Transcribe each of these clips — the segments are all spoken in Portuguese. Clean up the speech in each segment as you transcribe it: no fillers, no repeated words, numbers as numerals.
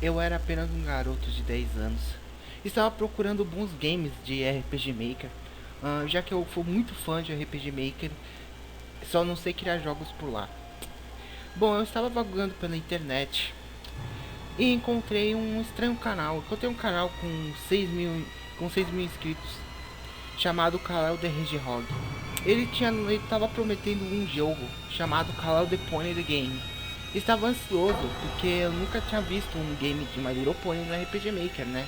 eu era apenas um garoto de 10 anos. Estava procurando bons games de RPG Maker, já que eu sou muito fã de RPG Maker, só não sei criar jogos por lá. Bom, eu estava vagando pela internet e encontrei um estranho canal. Encontrei um canal com 6 mil inscritos, chamado Kalel the Hedgehog. Ele estava prometendo um jogo chamado Kalel the Pony the Game. Estava ansioso porque eu nunca tinha visto um game de My Little Pony no RPG Maker, né?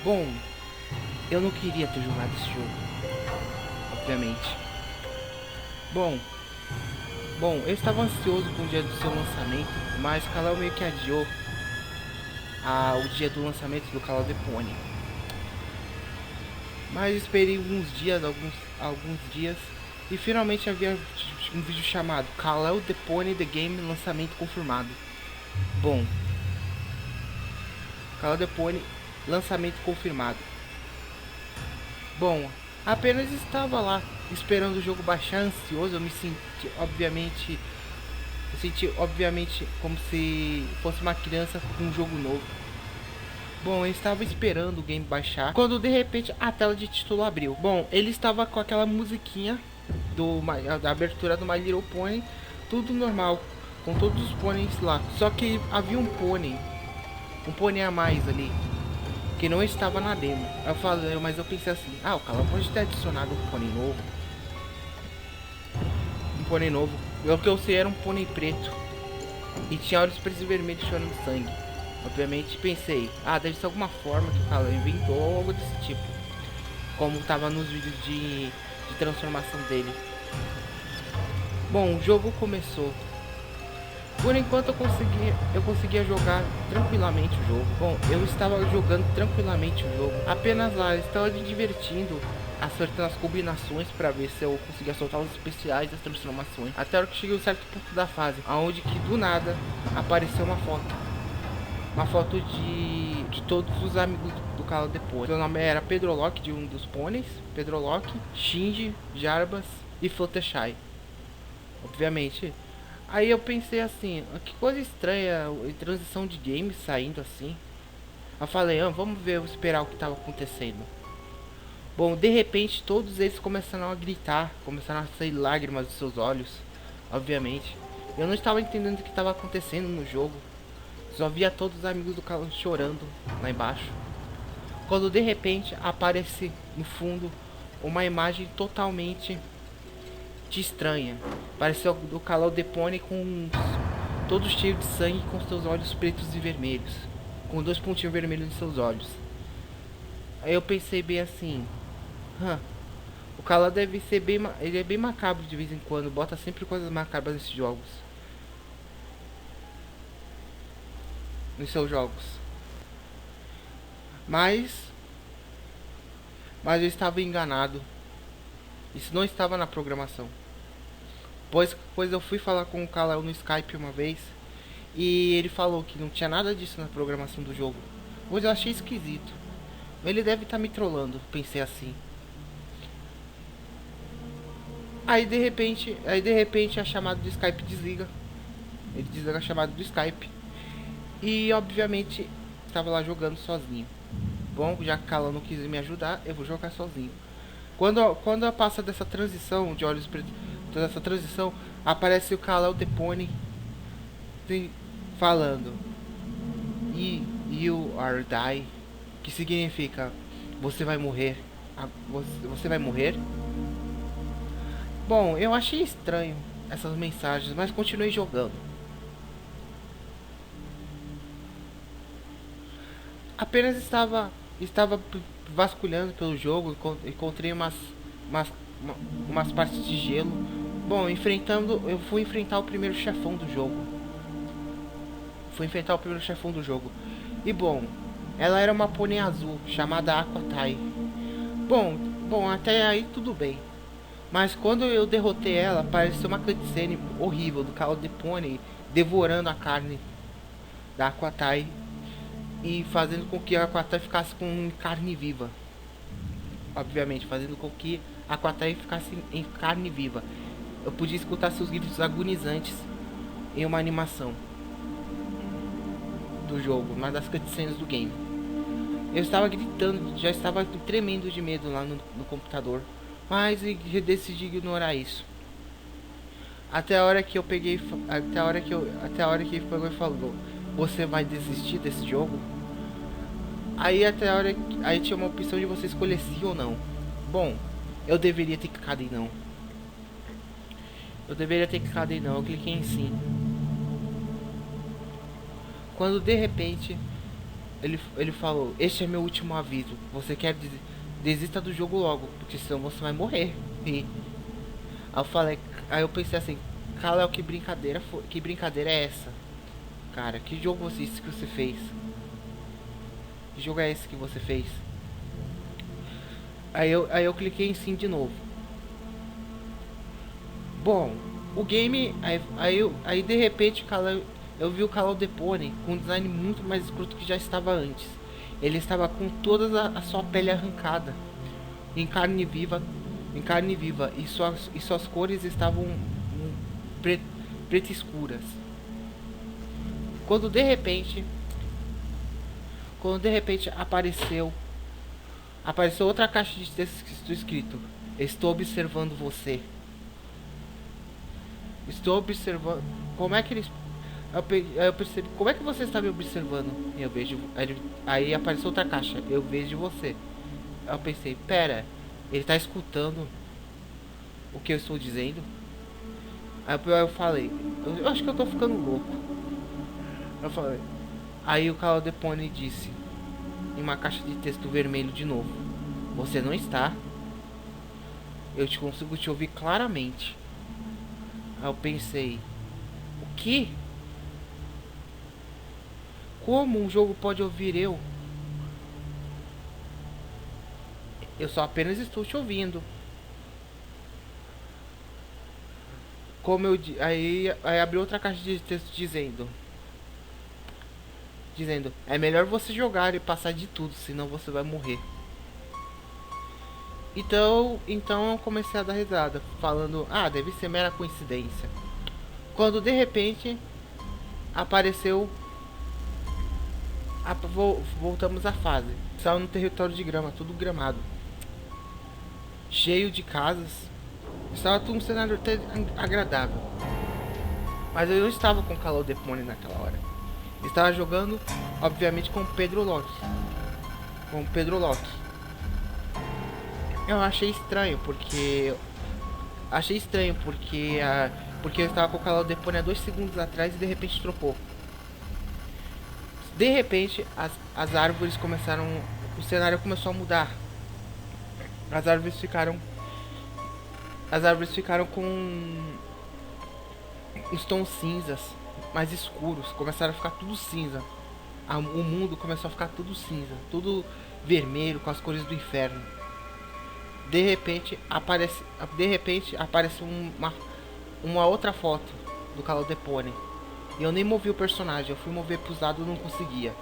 Bom, eu não queria ter jogado esse jogo, obviamente. Bom, eu estava ansioso com o dia do seu lançamento, mas Kalel meio que adiou o dia do lançamento do Kalel the Pony. Mas esperei alguns dias e finalmente havia um vídeo chamado Kalel the Pony The Game lançamento confirmado. Bom, Kalel the Pony lançamento confirmado. Bom, apenas estava lá esperando o jogo baixar, ansioso. Eu me senti obviamente como se fosse uma criança com um jogo novo. Bom, eu estava esperando o game baixar, quando de repente a tela de título abriu. Bom, ele estava com aquela musiquinha da abertura do My Little Pony, tudo normal, com todos os pôneis lá. Só que havia um pônei a mais ali, que não estava na demo. Mas eu pensei assim, o cara pode ter adicionado um pônei novo. Um pônei novo. O que eu sei era um pônei preto. E tinha olhos pretos e vermelhos chorando sangue. Obviamente pensei, deve ser alguma forma que o cara inventou ou algo desse tipo. Como estava nos vídeos de transformação dele. Bom, o jogo começou. Por enquanto eu conseguia jogar tranquilamente o jogo. Bom, eu estava jogando tranquilamente o jogo. Apenas lá, eu estava me divertindo, acertando as combinações para ver se eu conseguia soltar os especiais das transformações. Até a hora que cheguei a um certo ponto da fase, aonde que do nada apareceu uma foto. Uma foto de todos os amigos do Kalel the Pony. Seu nome era Pedrolock, de um dos pôneis. Pedrolock, Shinji, Jarbas e Fluttershy. Obviamente. Aí eu pensei assim, que coisa estranha, transição de games saindo assim. Eu falei, vamos ver, esperar o que estava acontecendo. Bom, de repente todos eles começaram a gritar, começaram a sair lágrimas dos seus olhos. Obviamente. Eu não estava entendendo o que estava acontecendo no jogo. Só via todos os amigos do Kalel chorando lá embaixo. Quando de repente aparece no fundo uma imagem totalmente estranha. Pareceu do Kalel the Pony todos cheios de sangue, com seus olhos pretos e vermelhos, com 2 pontinhos vermelhos nos seus olhos. Aí eu pensei bem assim, o Kalel deve ser ele é bem macabro de vez em quando, bota sempre coisas macabras nesses jogos. Nos seus jogos. Mas eu estava enganado. Isso não estava na programação. Pois eu fui falar com o Kalel no Skype uma vez e ele falou que não tinha nada disso na programação do jogo. Pois eu achei esquisito. Ele deve estar me trollando, pensei assim. Aí de repente a chamada do Skype desliga. Ele desliga a chamada do Skype. E obviamente estava lá jogando sozinho. Bom, já que Kalel não quis me ajudar, eu vou jogar sozinho. Quando passa dessa transição de olhos pretos, dessa transição, aparece o Kalel the Pony falando You are die, que significa você vai morrer. Você vai morrer? Bom, eu achei estranho essas mensagens, mas continuei jogando. Apenas estava vasculhando pelo jogo, encontrei umas partes de gelo. Bom, eu fui enfrentar o primeiro chefão do jogo. E bom, ela era uma pônei azul, chamada Aquatai. Bom, até aí tudo bem. Mas quando eu derrotei ela, apareceu uma cutscene horrível do Kalel the Pony devorando a carne da Aquatai e fazendo com que a Aquatai ficasse com carne viva. Obviamente, fazendo com que a Aquatai ficasse em carne viva. Eu podia escutar seus gritos agonizantes em uma animação do jogo, uma das cutscenes do game. Eu estava gritando, já estava tremendo de medo lá no computador, mas eu decidi ignorar isso. Até a hora que eu peguei, até a hora que ele pegou e falou: "Você vai desistir desse jogo?" Aí até a hora, aí tinha uma opção de você escolher sim ou não. Bom, eu deveria ter clicado em não. Eu cliquei em sim. Quando de repente ele falou: "Este é meu último aviso. Você quer desista do jogo logo, porque senão você vai morrer." E aí eu falei, aí eu pensei assim: "Kal-El, que brincadeira que brincadeira é essa? Cara, que jogo é esse que você fez? Que jogo é esse que você fez?" Aí eu cliquei em sim de novo. Bom, o game. Aí de repente eu vi o Kal-El Depone com um design muito mais escroto que já estava antes. Ele estava com toda a sua pele arrancada, em carne viva, e suas cores estavam preto escuras. Quando de repente, apareceu outra caixa de texto escrito: "Estou observando você." Estou observando. Como é que eles. Eu percebi. Como é que você está me observando? Eu vejo. Aí apareceu outra caixa. Eu vejo você. Eu pensei: pera, ele está escutando o que eu estou dizendo? Aí eu falei: eu acho que eu estou ficando louco. Eu falei. Aí o Kal-El Depone disse, em uma caixa de texto vermelho de novo: "Você não está. Eu te consigo te ouvir claramente." Aí eu pensei: o que? Como um jogo pode ouvir eu? Eu só apenas estou te ouvindo. Como eu aí abriu outra caixa de texto dizendo: "É melhor você jogar e passar de tudo, senão você vai morrer." Então eu comecei a dar risada, falando: "Ah, deve ser mera coincidência." Quando de repente apareceu voltamos à fase. Estava no território de grama, tudo gramado, cheio de casas. Estava tudo um cenário até agradável. Mas eu não estava com o Kal-El Depone naquela hora. Estava jogando, obviamente, com o Pedro Locke. Eu achei estranho porque porque eu estava com o Kal-El Depone há 2 segundos atrás e de repente trocou. De repente as árvores começaram, o cenário começou a mudar. As árvores ficaram com os tons cinzas, mais escuros, começaram a ficar tudo cinza. O mundo começou a ficar tudo cinza, tudo vermelho, com as cores do inferno. De repente aparece uma outra foto do Kal-El Depone. E eu nem movi o personagem, eu fui mover pros lados e não conseguia.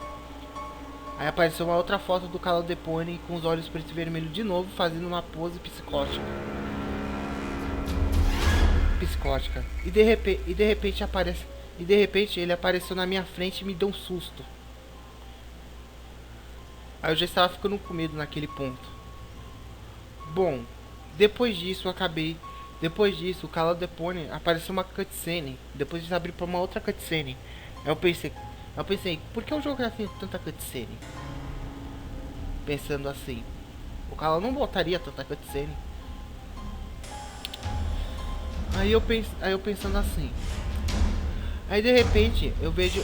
Aí apareceu uma outra foto do Kal-El Depone com os olhos preto e vermelho de novo, fazendo uma pose psicótica. E de repente ele apareceu na minha frente e me deu um susto. Aí eu já estava ficando com medo naquele ponto. Bom, depois disso o Kal-El Depone apareceu uma cutscene. Depois de abrir para uma outra cutscene. Eu pensei, por que o jogo tem tanta cutscene? Pensando assim, o Kal-El não botaria tanta cutscene. Aí eu pensando assim. Aí de repente eu vejo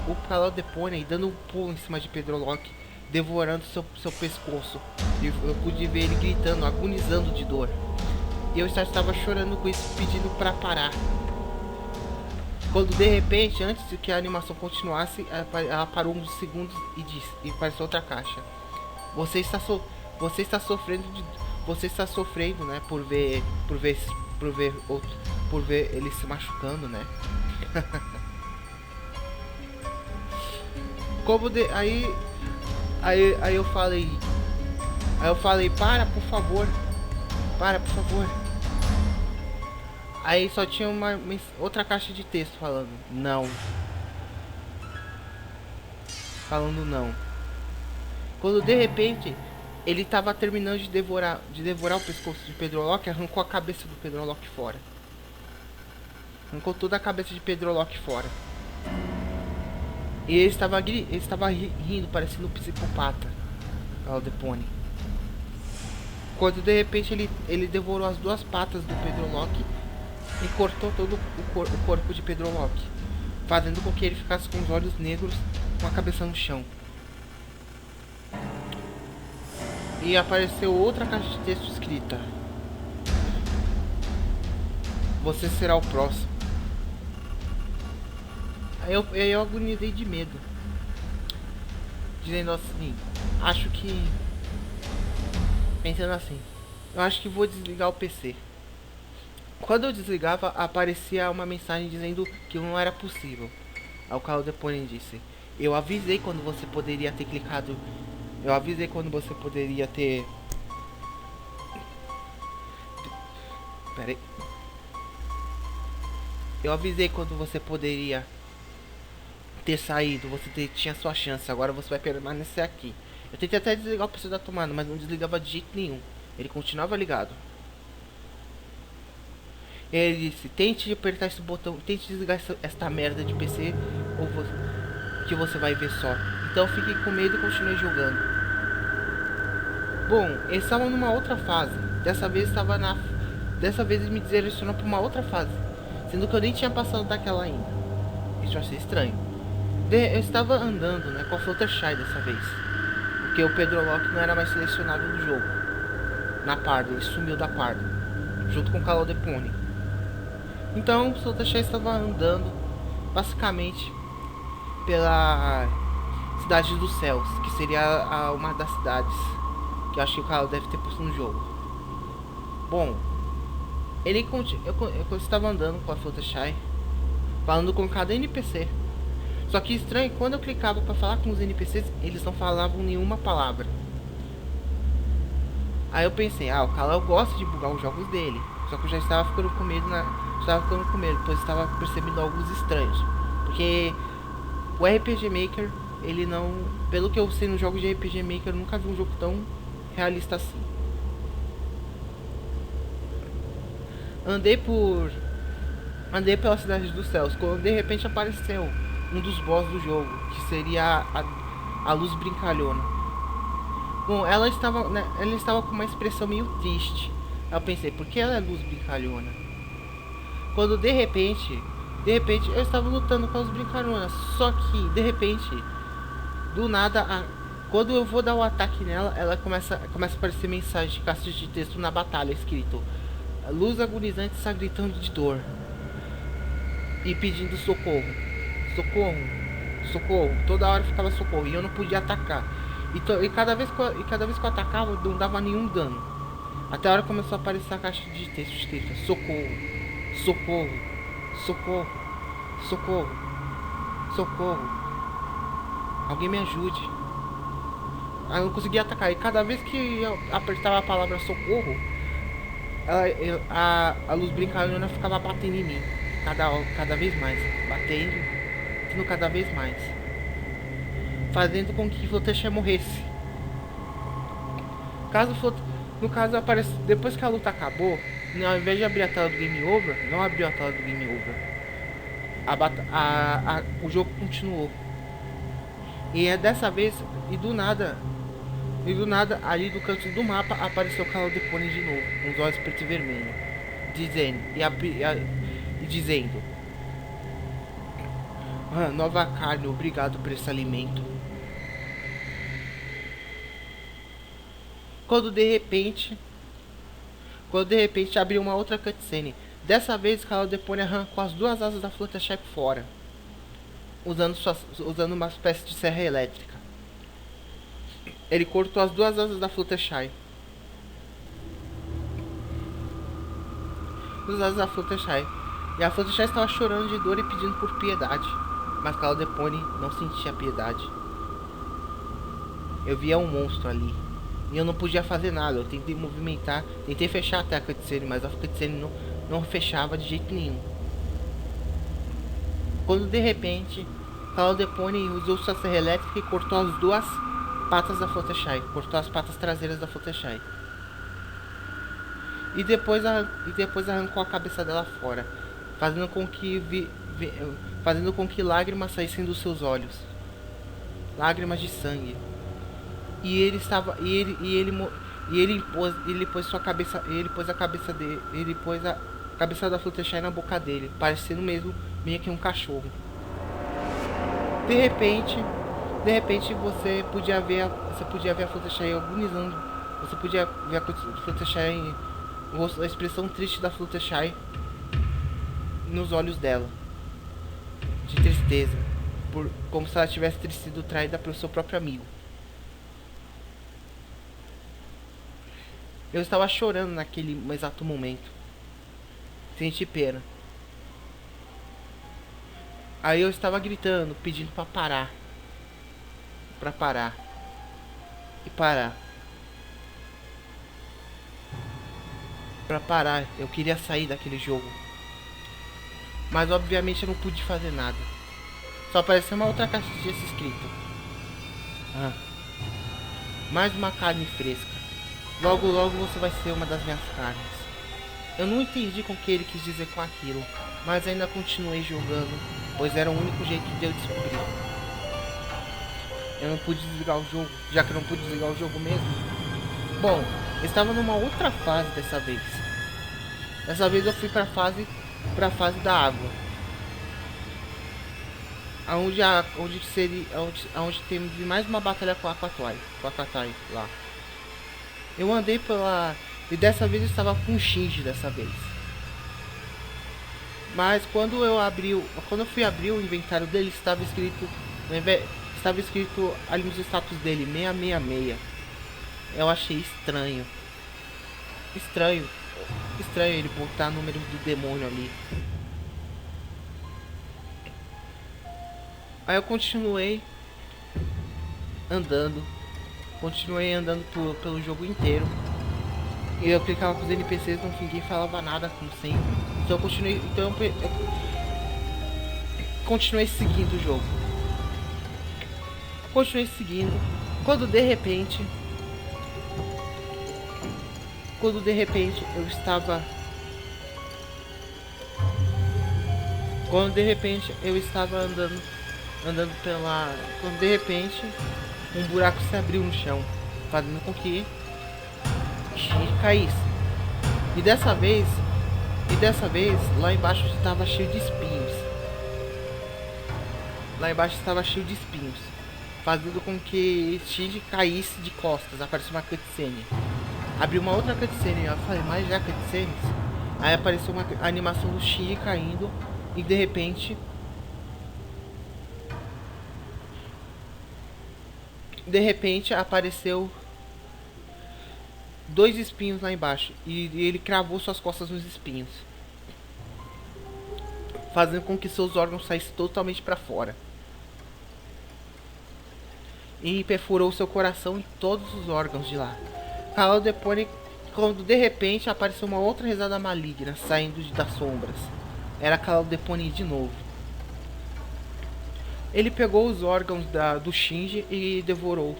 o Kal-El Depone dando um pulo em cima de Pedro Locke, devorando seu pescoço. Eu pude ver ele gritando, agonizando de dor. E eu já estava chorando com isso, pedindo para parar. Quando de repente, antes de que a animação continuasse, ela parou uns segundos e disse, e apareceu outra caixa: Você está sofrendo, né, por ver ele se machucando, né? Aí eu falei, para, por favor. Aí só tinha outra caixa de texto falando: não. falando não. Quando de repente ele tava terminando de devorar o pescoço de Pedrolock, arrancou a cabeça do Pedrolock fora. Arrancou toda a cabeça de Pedrolock fora. E ele estava rindo, parecendo um psicopata. Caldepone. Quando de repente ele devorou as duas patas do Pedrolock e cortou todo o corpo de Pedrolock, fazendo com que ele ficasse com os olhos negros, com a cabeça no chão. E apareceu outra caixa de texto escrita: você será o próximo. Aí eu agonizei de medo, dizendo assim, pensando assim, eu acho que vou desligar o PC. Quando eu desligava, aparecia uma mensagem dizendo que não era possível. Aí o Caldepone disse: eu avisei quando você poderia ter clicado. Eu avisei quando você poderia ter. Pera aí. Eu avisei quando você poderia ter saído. Você tinha sua chance. Agora você vai permanecer aqui. Eu tentei até desligar o PC da tomada, mas não desligava de jeito nenhum. Ele continuava ligado. Ele disse: tente apertar esse botão, tente desligar esta merda de PC, que você vai ver só. Então eu fiquei com medo e continuei jogando. Bom, eles estavam numa outra fase. Dessa vez ele me direcionou para uma outra fase, sendo que eu nem tinha passado daquela ainda. Isso eu achei estranho. Eu estava andando, né, com a Fluttershy dessa vez, porque o Pedrolock não era mais selecionável no jogo. Na parda, ele sumiu da parda, junto com o Caldepone. Então o Fluttershy estava andando basicamente pela Cidade dos Céus, que seria uma das cidades que eu acho que o Carlos deve ter posto no jogo. Bom, eu estava andando com a Fluttershy, falando com cada NPC. Só que estranho, quando eu clicava para falar com os NPCs, eles não falavam nenhuma palavra. Aí eu pensei, o Carlos gosta de bugar os jogos dele. Só que eu já estava ficando com medo, pois estava percebendo algo estranhos. Porque o RPG Maker, ele não... Pelo que eu sei no jogo de RPG Maker, eu nunca vi um jogo tão realista assim. Andei pela Cidade dos Céus, quando de repente apareceu um dos boss do jogo, que seria a Luz Brincalhona. Bom, ela estava com uma expressão meio triste. Eu pensei, por que ela é Luz Brincalhona? Quando de repente eu estava lutando com as Brincalhonas, só que de repente, do nada, quando eu vou dar o ataque nela, ela começa a aparecer mensagem de caixas de texto na batalha, escrito: luz agonizante está gritando de dor e pedindo socorro, socorro, socorro. Toda hora ficava socorro e eu não podia atacar. E cada vez que eu atacava, não dava nenhum dano. Até a hora começou a aparecer a caixa de texto escrita: socorro, socorro, socorro, socorro, socorro. Alguém me ajude. Aí eu não conseguia atacar. E cada vez que eu apertava a palavra socorro, a Luz Brincalhona ficava batendo em mim. Cada vez mais. Batendo cada vez mais. Fazendo com que Fluttershy morresse. No caso, depois que a luta acabou, ao invés de abrir a tela do Game Over, não abriu a tela do Game Over. O jogo continuou. E é dessa vez, e do nada, ali do canto do mapa, apareceu o Caldepone de novo, com os olhos preto e vermelho, dizendo: nova carne, obrigado por esse alimento. Quando de repente abriu uma outra cutscene. Dessa vez, Caldepone arrancou as duas asas da Fluttershy fora, usando uma espécie de serra elétrica. Ele cortou as duas asas da Fluttershy. E a Fluttershy estava chorando de dor e pedindo por piedade. Mas Caldepone não sentia piedade. Eu via um monstro ali. E eu não podia fazer nada. Eu tentei movimentar, tentei fechar até a cutscene, mas a cutscene não fechava de jeito nenhum. Quando de repente Cloudepony usou sua serra elétrica e cortou as duas patas da Fluttershy. Cortou as patas traseiras da Fluttershy. E depois arrancou a cabeça dela fora, fazendo com que lágrimas saíssem dos seus olhos. Lágrimas de sangue. E ele estava ele pôs a cabeça da Fluttershy na boca dele, parecendo mesmo meio que um cachorro. De repente você podia ver a Fluttershy agonizando. Você podia ver a Fluttershy, a expressão triste da Fluttershy nos olhos dela, de tristeza, como se ela tivesse sido traída pelo seu próprio amigo. Eu estava chorando naquele exato momento. Senti pena. Aí eu estava gritando, pedindo pra parar. Pra parar. E parar. Pra parar. Eu queria sair daquele jogo. Mas obviamente eu não pude fazer nada. Só apareceu uma outra caixinha escrito. Mais uma carne fresca. Logo logo você vai ser uma das minhas carnes. Eu não entendi com o que ele quis dizer com aquilo, mas ainda continuei jogando, pois era o único jeito de eu descobrir. Eu não pude desligar o jogo, já que eu não pude desligar o jogo mesmo. Bom, eu estava numa outra fase dessa vez. Dessa vez eu fui pra fase da água. Onde teve mais uma batalha com a Aquatai lá. Eu andei pela... E dessa vez eu estava com o Shinji dessa vez. Mas quando eu fui abrir o inventário dele, estava escrito ali nos status dele 666. Eu achei estranho ele botar o número do demônio ali. Aí eu continuei andando pelo jogo inteiro. E eu clicava com os NPCs, ninguém falava nada, como sempre. Então eu continuei seguindo o jogo. Quando de repente eu estava andando pela... Quando de repente um buraco se abriu no chão, fazendo com que Shinji caísse. E dessa vez lá embaixo estava cheio de espinhos. Fazendo com que Shinji caísse de costas. Apareceu uma cutscene. Abriu uma outra cutscene. Eu falei, mas já cutscenes? Aí apareceu uma animação do Shinji caindo. E de repente apareceu 2 espinhos lá embaixo. E ele cravou suas costas nos espinhos, fazendo com que seus órgãos saíssem totalmente para fora. E perfurou seu coração e todos os órgãos de lá. Cloudepony, quando de repente apareceu uma outra risada maligna saindo das sombras. Era Cloudepony de novo. Ele pegou os órgãos do Shinji e devorou.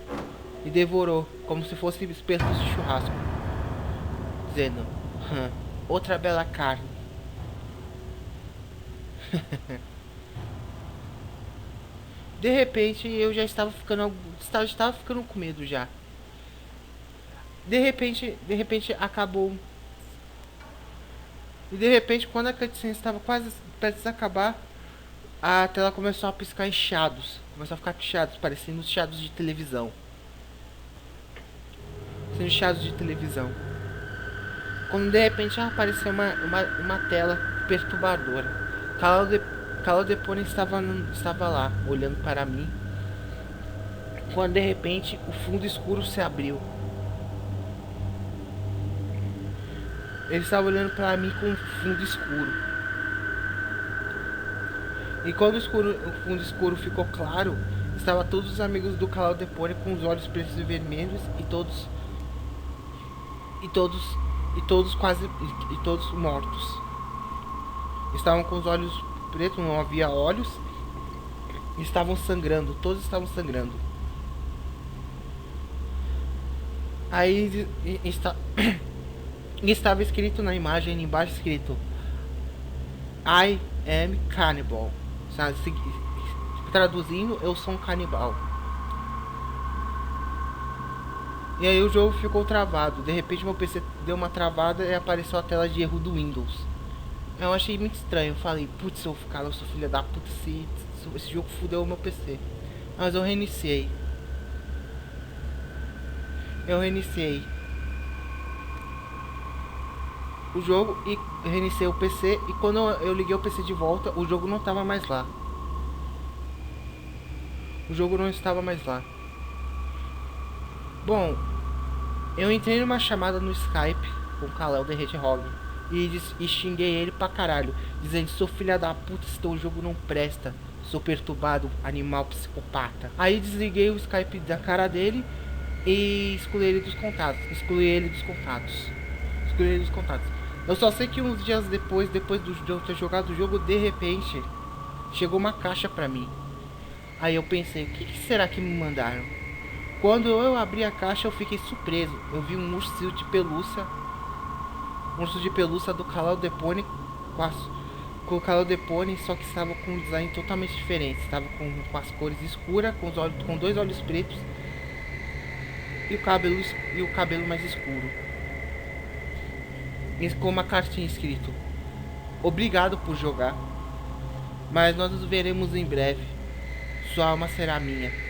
Como se fossem espetos de churrasco. Dizendo, outra bela carne. De repente eu já estava ficando com medo já. De repente acabou. E de repente, quando a cutscene estava quase prestes a acabar, a tela começou a piscar em chiados. Começou a ficar chiados, parecendo chiados de televisão. Quando de repente apareceu uma tela perturbadora. Cloudepony estava lá, olhando para mim. Quando de repente o fundo escuro se abriu. Ele estava olhando para mim com um fundo escuro. E quando o fundo escuro ficou claro, estavam todos os amigos do Cloudepony com os olhos pretos e vermelhos e todos mortos. Estavam com os olhos pretos, não havia olhos. Estavam sangrando, todos estavam sangrando. Aí estava escrito na imagem embaixo escrito I am cannibal. Sabe? Traduzindo, eu sou um canibal. E aí o jogo ficou travado. De repente meu PC deu uma travada e apareceu a tela de erro do Windows. Eu achei muito estranho. Eu falei, putz, eu sou filha da puta, esse jogo fudeu o meu PC. Mas eu reiniciei. O jogo e reiniciei o PC. E quando eu liguei o PC de volta, o jogo não estava mais lá. O jogo não estava mais lá. Bom, eu entrei numa chamada no Skype com o Kalel The Hedgehog e xinguei ele pra caralho, dizendo: sou filha da puta, se teu jogo não presta, sou perturbado, animal psicopata. Aí desliguei o Skype da cara dele e excluí ele dos contatos. Eu só sei que uns dias depois de eu ter jogado o jogo, de repente chegou uma caixa pra mim. Aí eu pensei, o que será que me mandaram? Quando eu abri a caixa, eu fiquei surpreso. Eu vi um urso de pelúcia. Um urso de pelúcia do Kalel The Pony com o Kalel The Pony, só que estava com um design totalmente diferente. Estava com as cores escuras, com dois olhos pretos e o cabelo mais escuro. E com uma cartinha escrito: obrigado por jogar, mas nós nos veremos em breve. Sua alma será minha.